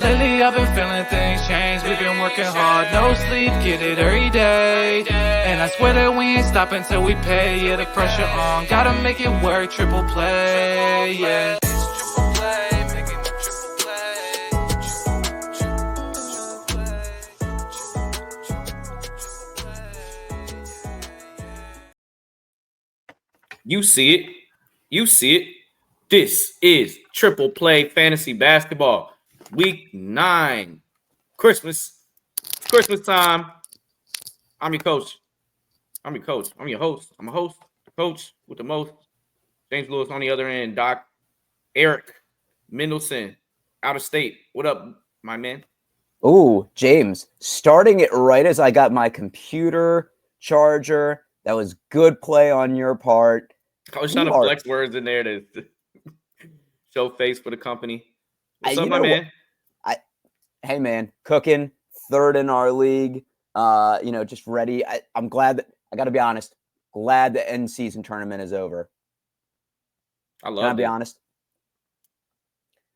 Lately I've been feeling things change. We've been working hard, no sleep, get it every day. And I swear that we ain't stopping till we pay. Yeah, the pressure on, gotta make it work. Triple play, yeah. You see it. You see it. This is Triple Play Fantasy Basketball, Week 9. Christmas time. I'm your coach. I'm your host. I'm a host, coach with the most. James Lewis on the other end. Doc, Eric, Mendelson, out of state. What up, my man? Ooh, James, starting it right as I got my computer charger. That was good play on your part. I was trying to flex words in there to show face for the company. What's up, my man? Hey, man, cooking, third in our league. Just ready. I'm glad that, I got to be honest, glad the end season tournament is over. Can I be honest?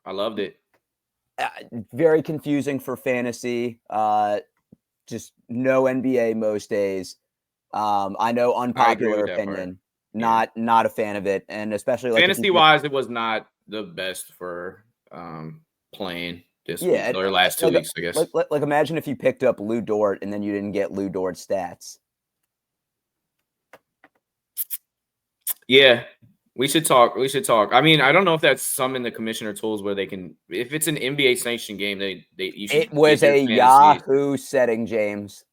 I loved it. Very confusing for fantasy. Just no NBA most days. I know, unpopular opinion. Not a fan of it, and especially like fantasy-wise, it was not the best for playing this week or last 2 weeks, I guess. Like imagine if you picked up Lou Dort and then you didn't get Lou Dort stats. Yeah, we should talk. I mean, I don't know if that's some in the commissioner tools where they can, if it's an NBA sanctioned game, you should. It was a Yahoo setting, James.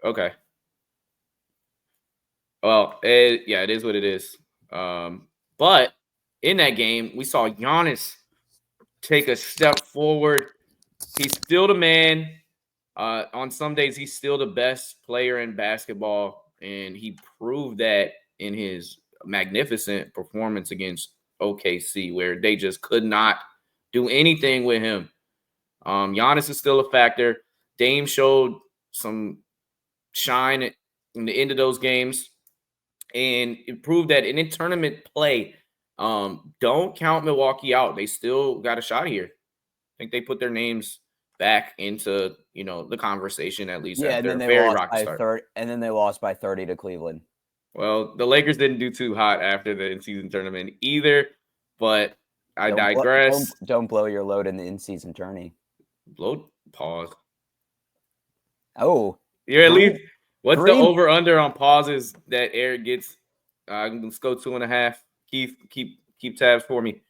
Okay. Well, it is what it is. But in that game, we saw Giannis take a step forward. He's still the man. On some days, he's still the best player in basketball, and he proved that in his magnificent performance against OKC, where they just could not do anything with him. Giannis is still a factor. Dame showed some shine in the end of those games, and it proved that in tournament play, don't count Milwaukee out. They still got a shot here. I think they put their names back into the conversation at least. Yeah, and then they lost by 30. And then they lost by 30 to Cleveland. Well, the Lakers didn't do too hot after the in-season tournament either, but I digress. Don't blow your load in the in-season tourney. Pause. Oh, you're at least. What's the over/under on pauses that Eric gets? Let's go 2.5. Keith, keep tabs for me.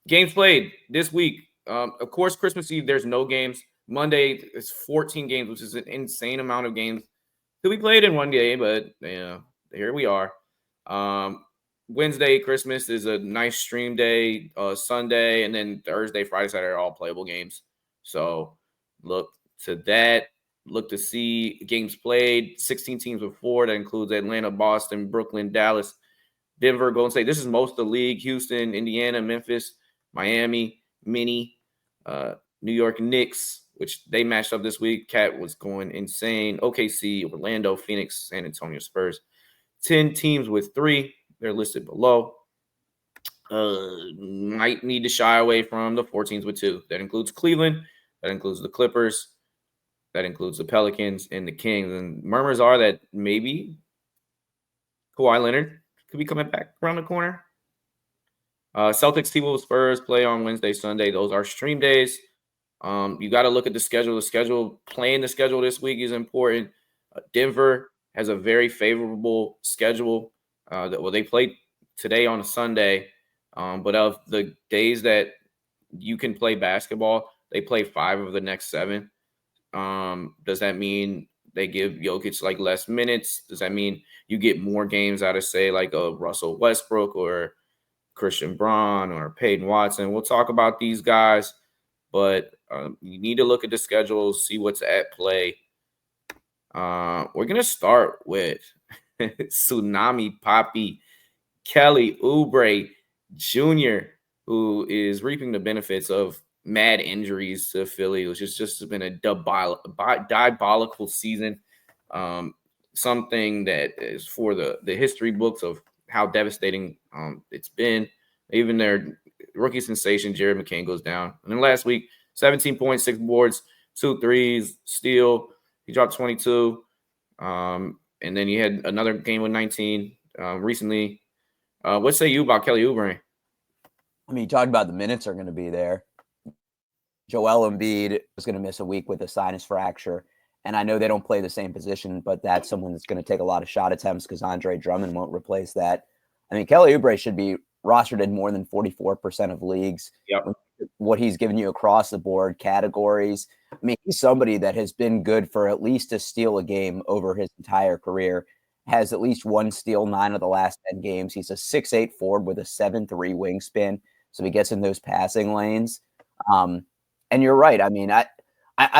Games played this week. Of course, Christmas Eve, there's no games. Monday, it's 14 games, which is an insane amount of games to be played in one day, but here we are. Wednesday, Christmas is a nice stream day. Sunday, and then Thursday, Friday, Saturday are all playable games. So look to that. Look to see games played. 16 teams with 4. That includes Atlanta, Boston, Brooklyn, Dallas, Denver, Golden State. This is most of the league. Houston, Indiana, Memphis, Miami, New York Knicks, which they matched up this week. Cat was going insane. OKC, Orlando, Phoenix, San Antonio Spurs. 10 teams with 3. They're listed below. Might need to shy away from the 4 teams with 2. That includes Cleveland. That includes the Clippers. That includes the Pelicans and the Kings. And murmurs are that maybe Kawhi Leonard could be coming back around the corner. Celtics, T-Wolves, Spurs play on Wednesday, Sunday. Those are stream days. You got to look at the schedule. Playing the schedule this week is important. Denver has a very favorable schedule. They played today on a Sunday. But of the days that you can play basketball, they play 5 of the next 7. Does that mean they give Jokic like less minutes? Does that mean you get more games out of, say, like a Russell Westbrook or Christian Braun or Peyton Watson? We'll talk about these guys, but you need to look at the schedule, see what's at play. We're going to start with Tsunami Papi Kelly Oubre Jr., who is reaping the benefits of mad injuries to Philly, which has just been a diabolical season. Something that is for the history books of how devastating it's been. Even their rookie sensation, Jared McCain, goes down. And then last week, 17 points, 6 boards, 2 threes, steal. He dropped 22. And then he had another game with 19 recently. What say you about Kelly Oubre? I mean, you talked about the minutes are going to be there. Joel Embiid is going to miss a week with a sinus fracture. And I know they don't play the same position, but that's someone that's going to take a lot of shot attempts because Andre Drummond won't replace that. I mean, Kelly Oubre should be rostered in more than 44% of leagues. Yep. What he's given you across the board categories. I mean, he's somebody that has been good for at least a steal a game over his entire career. Has at least one steal 9 of the last 10 games. He's a 6'8" forward with a 7'3" wingspan. So he gets in those passing lanes. And you're right. I mean, I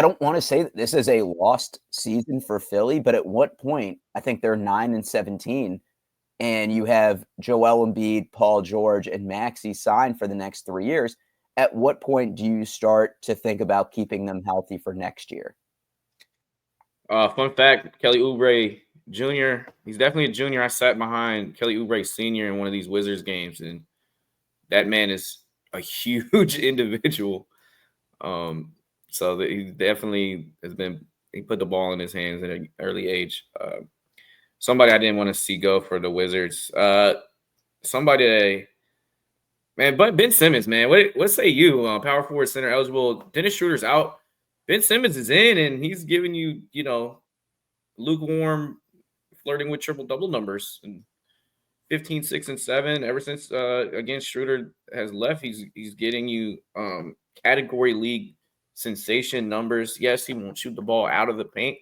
don't want to say that this is a lost season for Philly, but at what point, I think they're 9-17, and you have Joel Embiid, Paul George, and Maxey signed for the next 3 years. At what point do you start to think about keeping them healthy for next year? Fun fact, Kelly Oubre Jr., he's definitely a junior. I sat behind Kelly Oubre Sr. in one of these Wizards games, and that man is a huge individual. So that he definitely he put the ball in his hands at an early age. Somebody I didn't want to see go for the Wizards. But Ben Simmons, man. What say you? Power forward, center eligible. Dennis Schroeder's out. Ben Simmons is in, and he's giving you, lukewarm, flirting with triple-double numbers. And 15, 6, and 7. Ever since against Schroeder has left, he's getting you category league sensation numbers. Yes, he won't shoot the ball out of the paint.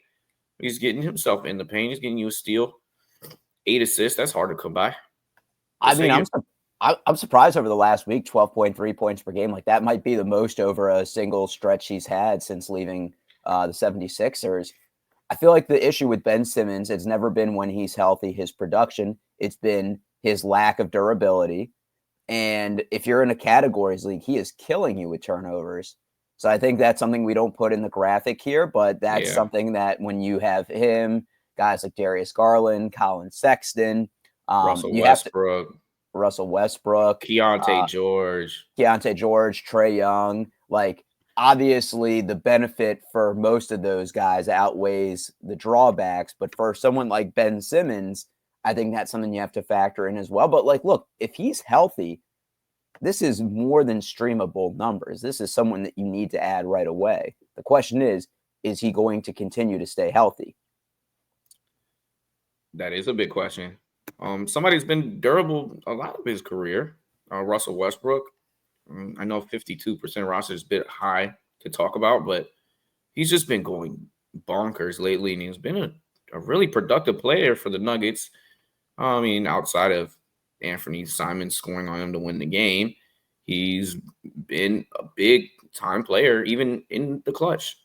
He's getting himself in the paint. He's getting you a steal, 8 assists. That's hard to come by. I'm surprised over the last week, 12.3 points per game. Like that might be the most over a single stretch he's had since leaving the 76ers. I feel like the issue with Ben Simmons, it's never been when he's healthy, his production. It's been his lack of durability. And if you're in a categories league, he is killing you with turnovers. So I think that's something we don't put in the graphic here, but that's something that when you have him, guys like Darius Garland, Colin Sexton, Russell Westbrook, Keontae George, Trae Young, like obviously the benefit for most of those guys outweighs the drawbacks. But for someone like Ben Simmons, I think that's something you have to factor in as well. But like, look, if he's healthy, this is more than streamable numbers. This is someone that you need to add right away. The question is he going to continue to stay healthy? That is a big question. Somebody's been durable a lot of his career, Russell Westbrook. I know 52% roster is a bit high to talk about, but he's just been going bonkers lately, and he's been a really productive player for the Nuggets. I mean, outside of Anthony Simon scoring on him to win the game, he's been a big-time player, even in the clutch.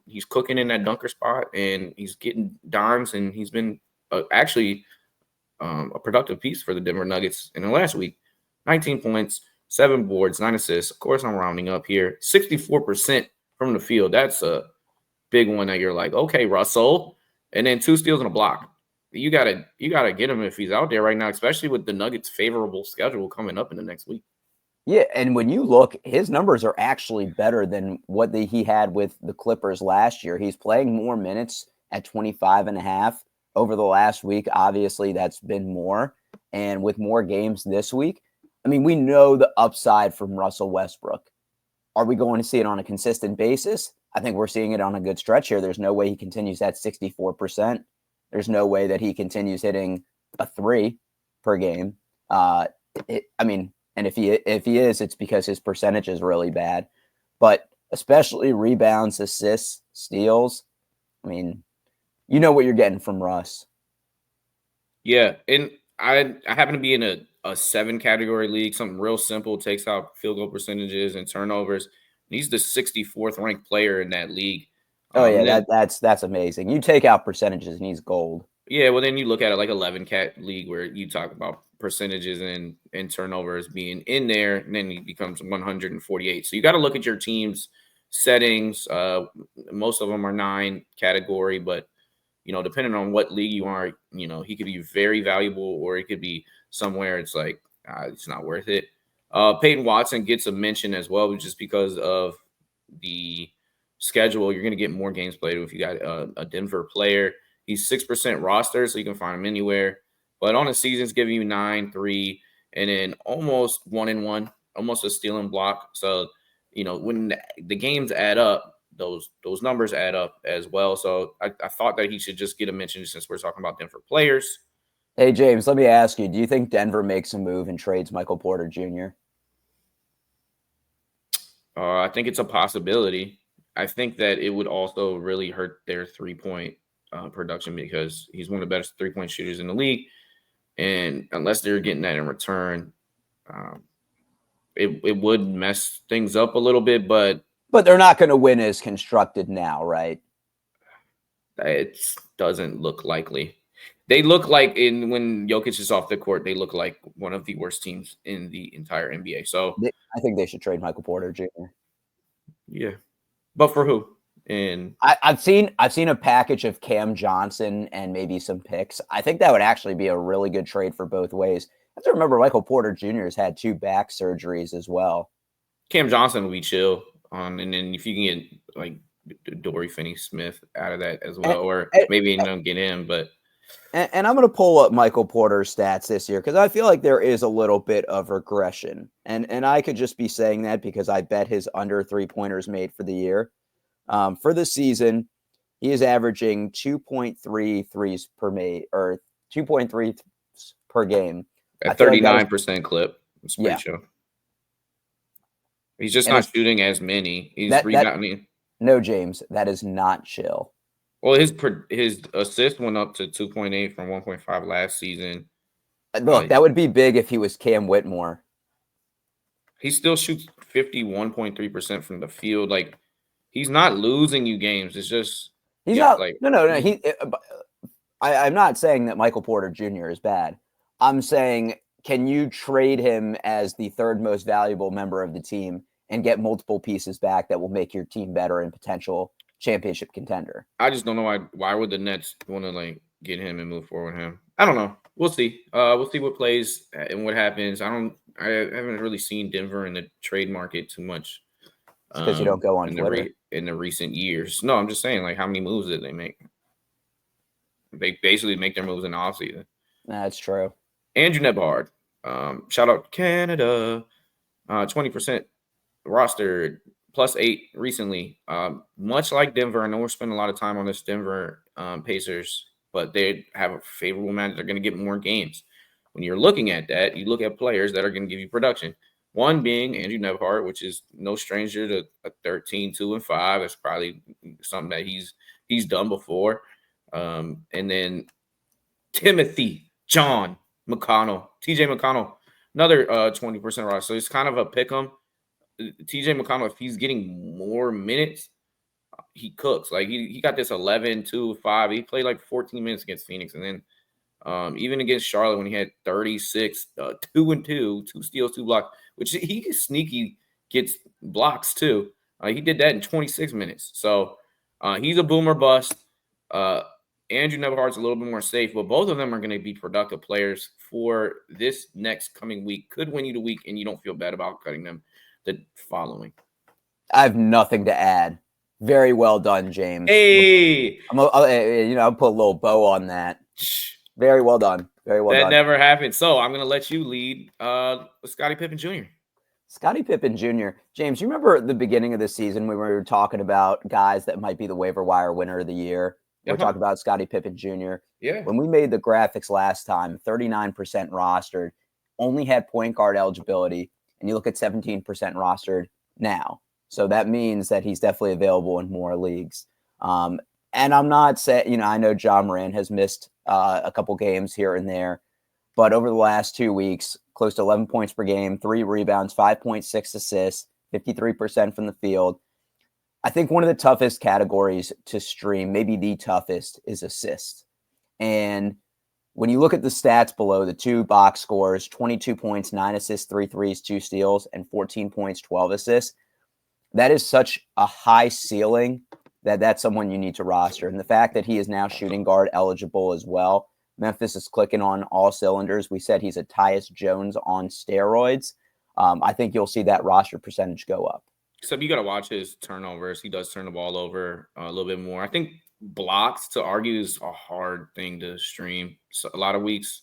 He's cooking in that dunker spot, and he's getting dimes, and he's been actually a productive piece for the Denver Nuggets in the last week. 19 points, 7 boards, 9 assists. Of course, I'm rounding up here. 64% from the field. That's a big one that you're like, okay, Russell. And then 2 steals and a block. You gotta get him if he's out there right now, especially with the Nuggets' favorable schedule coming up in the next week. Yeah, and when you look, his numbers are actually better than what he had with the Clippers last year. He's playing more minutes at 25.5 over the last week. Obviously, that's been more. And with more games this week, I mean, we know the upside from Russell Westbrook. Are we going to see it on a consistent basis? I think we're seeing it on a good stretch here. There's no way he continues at 64%. There's no way that he continues hitting a 3 per game. And if he is, it's because his percentage is really bad. But especially rebounds, assists, steals. I mean, you know what you're getting from Russ. Yeah, and I happen to be in a 7 category league, something real simple, takes out field goal percentages and turnovers. He's the 64th ranked player in that league. That's amazing. You take out percentages and he's gold. Yeah, well, then you look at it like 11 cat league where you talk about percentages and turnovers being in there, and then he becomes 148. So you got to look at your team's settings. Most of them are 9 category, but depending on what league you are, he could be very valuable, or he could be somewhere it's like it's not worth it. Peyton Watson gets a mention as well, just because of the schedule, you're going to get more games played if you got a Denver player. He's 6% roster, so you can find him anywhere. But on the season's giving you 9, 3, and then almost 1-1, almost a steal and block. So, when the games add up, those numbers add up as well. So I thought that he should just get a mention since we're talking about Denver players. Hey, James, let me ask you, do you think Denver makes a move and trades Michael Porter Jr.? I think it's a possibility. I think that it would also really hurt their three-point production because he's one of the best three-point shooters in the league. And unless they're getting that in return, it would mess things up a little bit. But they're not going to win as constructed now, right? It doesn't look likely. They look like when Jokic is off the court, they look like one of the worst teams in the entire NBA. So I think they should trade Michael Porter Jr. Yeah, but for who? And I've seen a package of Cam Johnson and maybe some picks. I think that would actually be a really good trade for both ways. I have to remember Michael Porter Jr. has had 2 back surgeries as well. Cam Johnson will be chill. And then if you can get like Dory Finney-Smith out of that as well, or maybe don't get him, but. And I'm going to pull up Michael Porter's stats this year because I feel like there is a little bit of regression. And I could just be saying that because I bet his under 3-pointers made for the year. For the season, he is averaging 2.3 threes per made or 2.3 per game. At 39% clip. It's pretty chill. He's just not shooting as many. He's rebounding. No, James, that is not chill. Well, his assist went up to 2.8 from 1.5 last season. Look, that would be big if he was Cam Whitmore. He still shoots 51.3% from the field. Like, he's not losing you games. It's just he's not. Like, no. I'm not saying that Michael Porter Jr. is bad. I'm saying, can you trade him as the 3rd most valuable member of the team and get multiple pieces back that will make your team better and potential championship contender? I just don't know why would the Nets want to get him and move forward with him. I don't know. We'll see. We'll see what plays and what happens. I haven't really seen Denver in the trade market too much. Because you don't go on Twitter in the recent years. No, I'm just saying, how many moves did they make? They basically make their moves in the offseason. That's true. Andrew Nebhard, shout out Canada, 20% rostered. +8 recently. Much like Denver, I know we're spending a lot of time on this Denver Pacers, but they have a favorable match. They're going to get more games. When you're looking at that, you look at players that are going to give you production. One being Andrew Nebhard, which is no stranger to a 13, 2, and 5. That's probably something that he's done before. And then Timothy John McConnell, TJ McConnell, another 20% roster. So it's kind of a pick 'em. TJ McConnell, if he's getting more minutes, he cooks. He got this 11, 2, 5. He played 14 minutes against Phoenix. And then even against Charlotte when he had 36, 2 and 2, 2 steals, 2 blocks, which he sneaky gets blocks too. He did that in 26 minutes. So he's a boomer bust. Andrew Nebhard's a little bit more safe, but both of them are going to be productive players for this next coming week. Could win you the week, and you don't feel bad about cutting them the following. I have nothing to add. Very well done, James. Hey, I'll put a little bow on that. Very well done. Very well done. That never happened. So I'm going to let you lead Scottie Pippen Jr. Scottie Pippen Jr. James, you remember at the beginning of the season when we were talking about guys that might be the waiver wire winner of the year? We're talking about Scottie Pippen Jr. Yeah. When we made the graphics last time, 39% rostered, only had point guard eligibility, and you look at 17% rostered now. So that means that he's definitely available in more leagues. And I'm not saying, I know John Moran has missed a couple games here and there, but over the last 2 weeks, close to 11 points per game, 3 rebounds, 5.6 assists, 53% from the field. I think one of the toughest categories to stream, maybe the toughest, is assists. And when you look at the stats below, the 2 box scores, 22 points, 9 assists, 3 threes, 2 steals, and 14 points, 12 assists, that is such a high ceiling that that's someone you need to roster. And the fact that he is now shooting guard eligible as well, Memphis is clicking on all cylinders. We said he's a Tyus Jones on steroids. I think you'll see that roster percentage go up. Except you got to watch his turnovers. He does turn the ball over a little bit more. I think blocks, to argue, is a hard thing to stream a lot of weeks,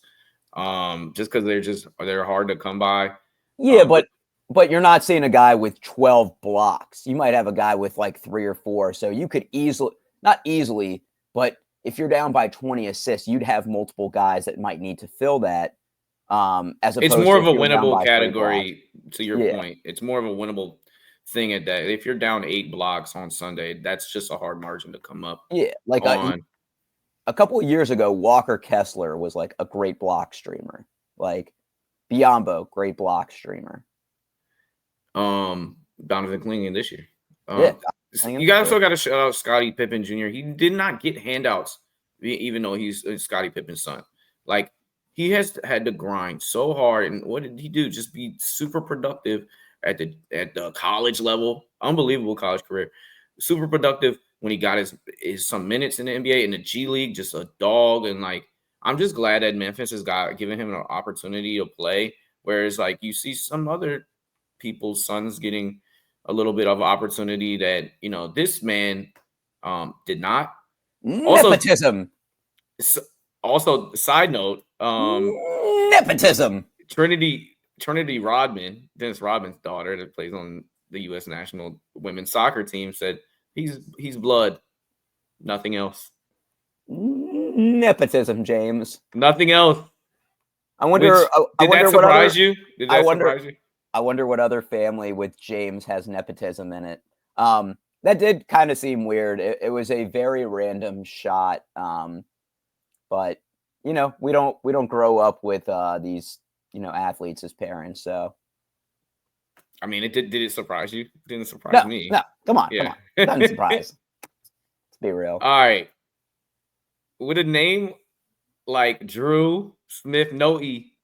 just because they're hard to come by. Yeah, but you're not seeing a guy with 12 blocks. You might have a guy with like 3 or 4. So you could not easily, but if you're down by 20 assists, you'd have multiple guys that might need to fill that. As opposed it's more of to a winnable category. To your Yeah. point, it's more of a winnable thing at that. If you're down 8 blocks on Sunday, that's just a hard margin to come up. Yeah, like a couple of years ago, Walker Kessler was like a great block streamer. Like Biombo, great block streamer. Donovan Clingan this year. Yeah, you guys still got to shout out Scottie Pippen Jr. He did not get handouts, even though he's Scottie Pippen's son. Like, he has had to grind so hard. And what did he do? Just be super productive at the college level. Unbelievable college career. Super productive when he got his some minutes in the NBA, in the G League, just a dog. And like, I'm just glad that Memphis has given him an opportunity to play. Whereas like you see some other people's sons getting a little bit of opportunity that, this man did not. Nepotism. Also, side note, nepotism. Trinity Rodman, Dennis Rodman's daughter that plays on the U.S. national women's soccer team, said he's blood, nothing else. Nepotism, James. Nothing else. I wonder. Did that surprise you? I wonder what other family with James has nepotism in it. That did kind of seem weird. It was a very random shot. But we don't grow up with these athletes as parents. So, I mean, did it surprise you? It didn't surprise me. No, come on. Doesn't surprise. Let's be real. All right. With a name like Drew Smith, no E,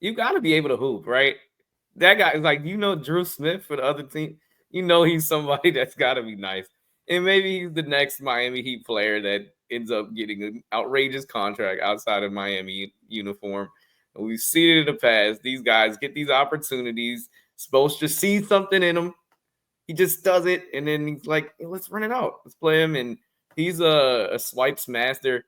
you got to be able to hoop, right? That guy is like, Drew Smith for the other team. He's somebody that's got to be nice. And maybe he's the next Miami Heat player that ends up getting an outrageous contract outside of Miami uniform. And we've seen it in the past. These guys get these opportunities, supposed to see something in them. He just does it, and then he's like, hey, let's run it out. Let's play him. And he's a swipes master.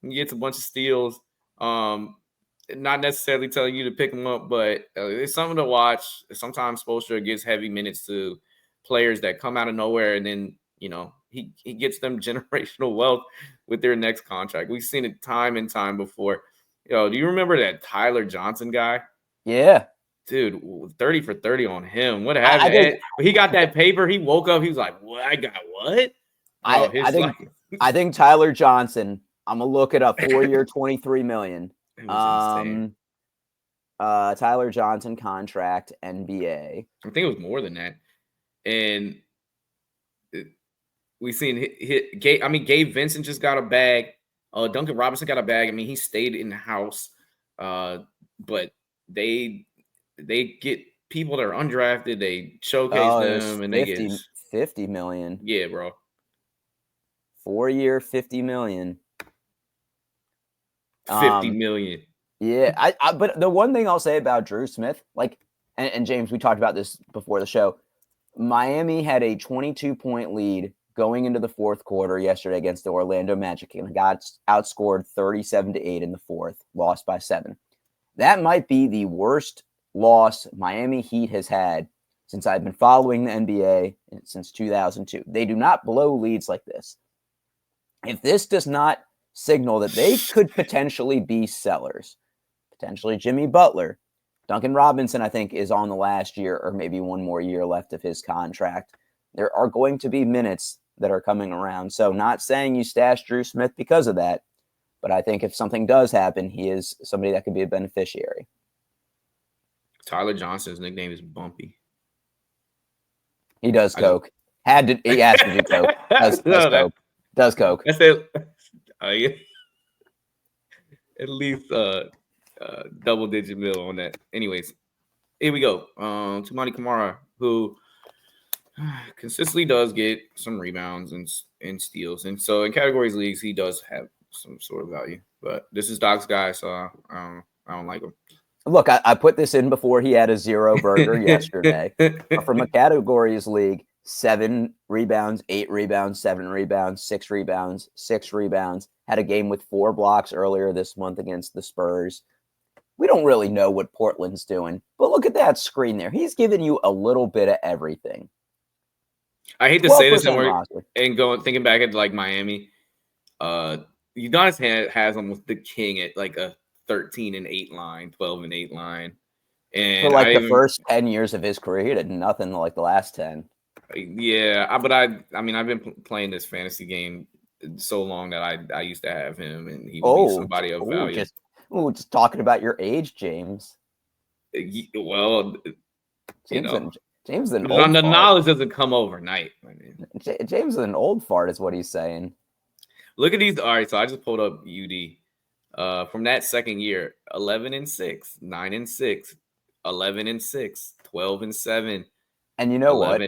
He gets a bunch of steals. Not necessarily telling you to pick him up, but it's something to watch. Sometimes Spoelstra gives heavy minutes to players that come out of nowhere, and then he gets them generational wealth with their next contract. We've seen it time and time before. Do you remember that Tyler Johnson guy? Yeah. Dude, 30 for 30 on him. What happened? He got that paper. He woke up. He was like, what? I got what? I think Tyler Johnson, I'm going to look it up, 4-year, $23 million. Tyler Johnson contract, NBA. I think it was more than that. And we've seen Gabe Vincent just got a bag. Duncan Robinson got a bag. I mean, he stayed in the house. But they get people that are undrafted. They showcase them, and they get $50 million. Yeah, bro. 4-year, $50 million. $50 million. Yeah, but the one thing I'll say about Drew Smith, and James, we talked about this before the show. Miami had a 22-point lead going into the fourth quarter yesterday against the Orlando Magic, and got outscored 37-8 in the fourth, lost by 7. That might be the worst loss Miami Heat has had since I've been following the NBA since 2002. They do not blow leads like this. If this does not signal that they could potentially be sellers, potentially Jimmy Butler, Duncan Robinson, I think, is on the last year or maybe one more year left of his contract. There are going to be minutes that are coming around. So not saying you stash Drew Smith because of that, but I think if something does happen, he is somebody that could be a beneficiary. Tyler Johnson's nickname is Bumpy. He does coke. He has to do coke. Does coke. That's it. Yeah. At least double-digit mil on that. Anyways, here we go. Toumani Camara, who consistently does get some rebounds and steals. And so in categories leagues, he does have some sort of value. But this is Doc's guy, so I don't like him. Look, I put this in before he had a 0 burger yesterday. From a categories league, 7 rebounds, 8 rebounds, 7 rebounds, 6 rebounds, 6 rebounds. Had a game with 4 blocks earlier this month against the Spurs. We don't really know what Portland's doing, but look at that screen there. He's giving you a little bit of everything. I hate to say this roster. and thinking back at like Miami. Udonis has almost the king at like a 13-8 line, 12-8 line. And for like the first 10 years of his career, he did nothing like the last 10. Yeah, but I mean, I've been playing this fantasy game so long that I used to have him, and he would be somebody of value. Just talking about your age, James. Well, James is an old the knowledge doesn't come overnight. I mean. James is an old fart, is what he's saying. Look at these. All right, so I just pulled up UD from that second year: 11-6, 9-6, 11-6, 12-7. And you know what?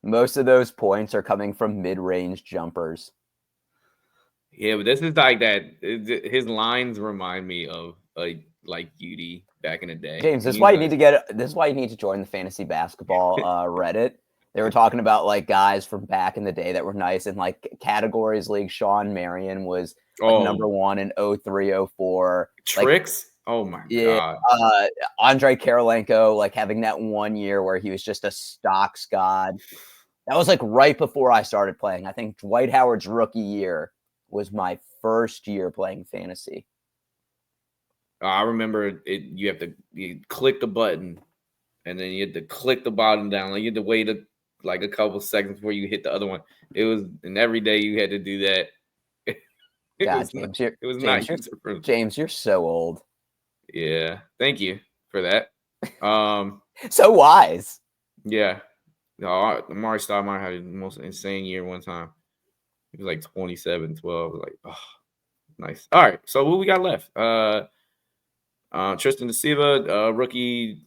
Most of those points are coming from mid-range jumpers. Yeah, but this is like that. His lines remind me of like UD back in the day. James, this is why you need to join the fantasy basketball Reddit. They were talking about like guys from back in the day that were nice in like categories league. Sean Marion was like number 1 in 03-04. Tricks. Oh my god. Andre Karolenko, like having that 1 year where he was just a stocks god. That was like right before I started playing. I think Dwight Howard's rookie year was my first year playing fantasy. I remember it. You click the button, and then you had to click the bottom down. Like you had to wait like a couple seconds before you hit the other one. And every day you had to do that. James, you're so old. Yeah, thank you for that. So wise. Yeah. No, Amari Stoudemire had the most insane year one time. He was like 27-12. Like, oh, nice. All right, so what we got left? Tristan DeSiva, rookie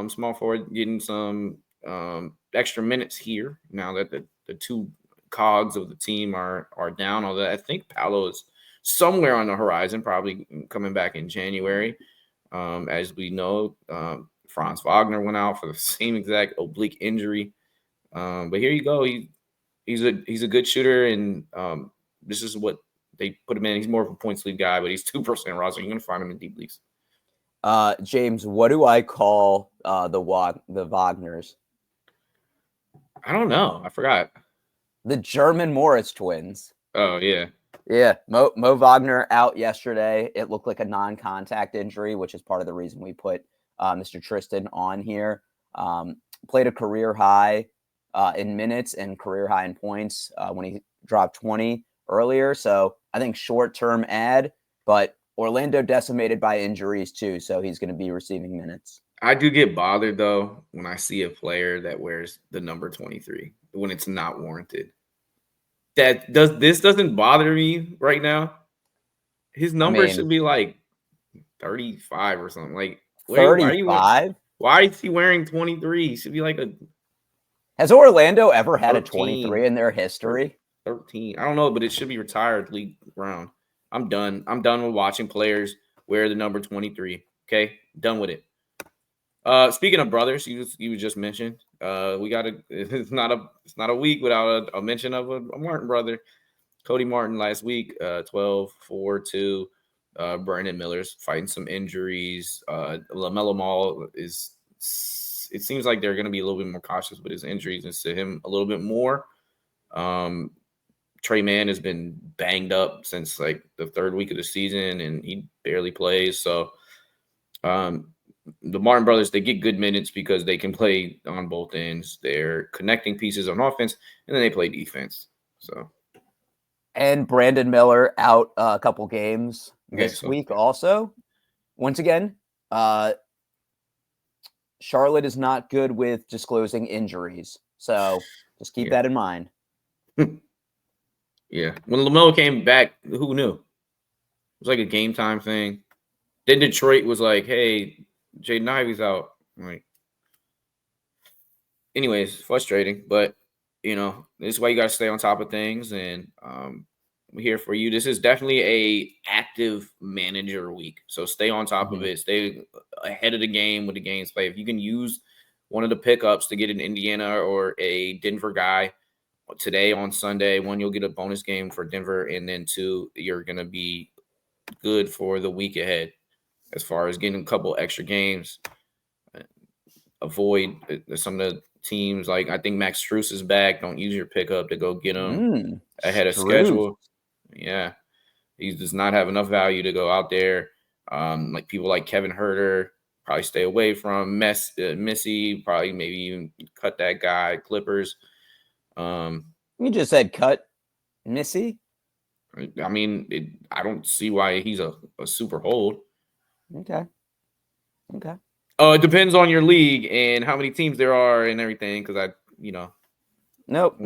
small forward, getting some extra minutes here now that the two cogs of the team are down. Although I think Paolo is somewhere on the horizon, probably coming back in January. As we know, Franz Wagner went out for the same exact oblique injury. But here you go. He's a good shooter, and this is what they put him in. He's more of a points league guy, but he's 2% roster. You're gonna find him in deep leagues. James, what do I call the Wagners? I don't know. I forgot. The German Morris twins. Oh yeah. Yeah, Mo Wagner out yesterday. It looked like a non-contact injury, which is part of the reason we put Mr. Tristan on here. Played a career high in minutes and career high in points when he dropped 20 earlier. So I think short-term add, but Orlando decimated by injuries too, so he's going to be receiving minutes. I do get bothered though when I see a player that wears the number 23 when it's not warranted. This doesn't bother me right now. His number should be like 35 or something. Like 35? Why is he wearing 23? He should be like a. Has Orlando ever had 13, a 23 in their history? 13. I don't know, but it should be retired league round. I'm done. I'm done with watching players wear the number 23. Okay, done with it. Speaking of brothers, you just mentioned, we got it's not a week without a mention of a Martin brother, Cody Martin last week, 12-4-2. Brandon Miller's fighting some injuries. LaMelo Ball it seems like they're going to be a little bit more cautious with his injuries and sit him a little bit more. Trey Mann has been banged up since like the third week of the season, and he barely plays. So, the Martin brothers, they get good minutes because they can play on both ends. They're connecting pieces on offense, and then they play defense. So, and Brandon Miller out a couple games this week also. Once again, Charlotte is not good with disclosing injuries, so just keep that in mind. Yeah, when LaMelo came back, who knew? It was like a game time thing. Then Detroit was like, "Hey, Jaden Ivey's out." Like, anyways, frustrating, but this is why you got to stay on top of things, and I'm here for you. This is definitely a active manager week, so stay on top of it. Stay ahead of the game with the games play. If you can use one of the pickups to get an Indiana or a Denver guy today on Sunday. One, you'll get a bonus game for Denver, and then two, you're going to be good for the week ahead as far as getting a couple extra games. Avoid some of the teams. Like, I think Max Strus is back. Don't use your pickup to go get him ahead of schedule. Yeah. He does not have enough value to go out there. Like people like Kevin Herter, probably stay away from. Missy, probably maybe even cut that guy. Clippers. You just said cut Missy? I mean, I don't see why he's a super hold. Okay. It depends on your league and how many teams there are and everything. Because Nope.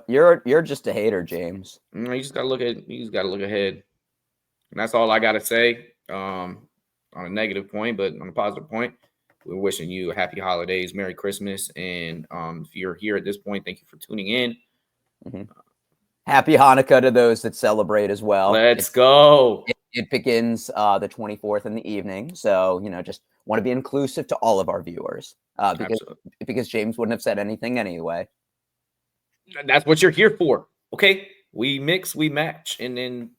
You're just a hater, James. You just gotta look ahead, and that's all I gotta say. On a negative point, but on a positive point, we're wishing you happy holidays, Merry Christmas, and if you're here at this point, thank you for tuning in. Happy Hanukkah to those that celebrate as well. Let's go. It begins the 24th in the evening, so just want to be inclusive to all of our viewers because James wouldn't have said anything anyway. That's what you're here for, okay? We mix, we match, and then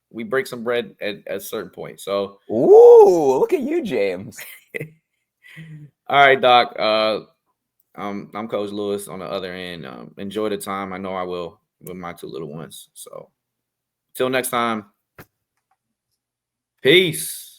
we break some bread at a certain point. So, ooh, look at you, James. All right, Doc. I'm Coach Lewis on the other end. Enjoy the time. I know I will with my two little ones. So, till next time. Peace.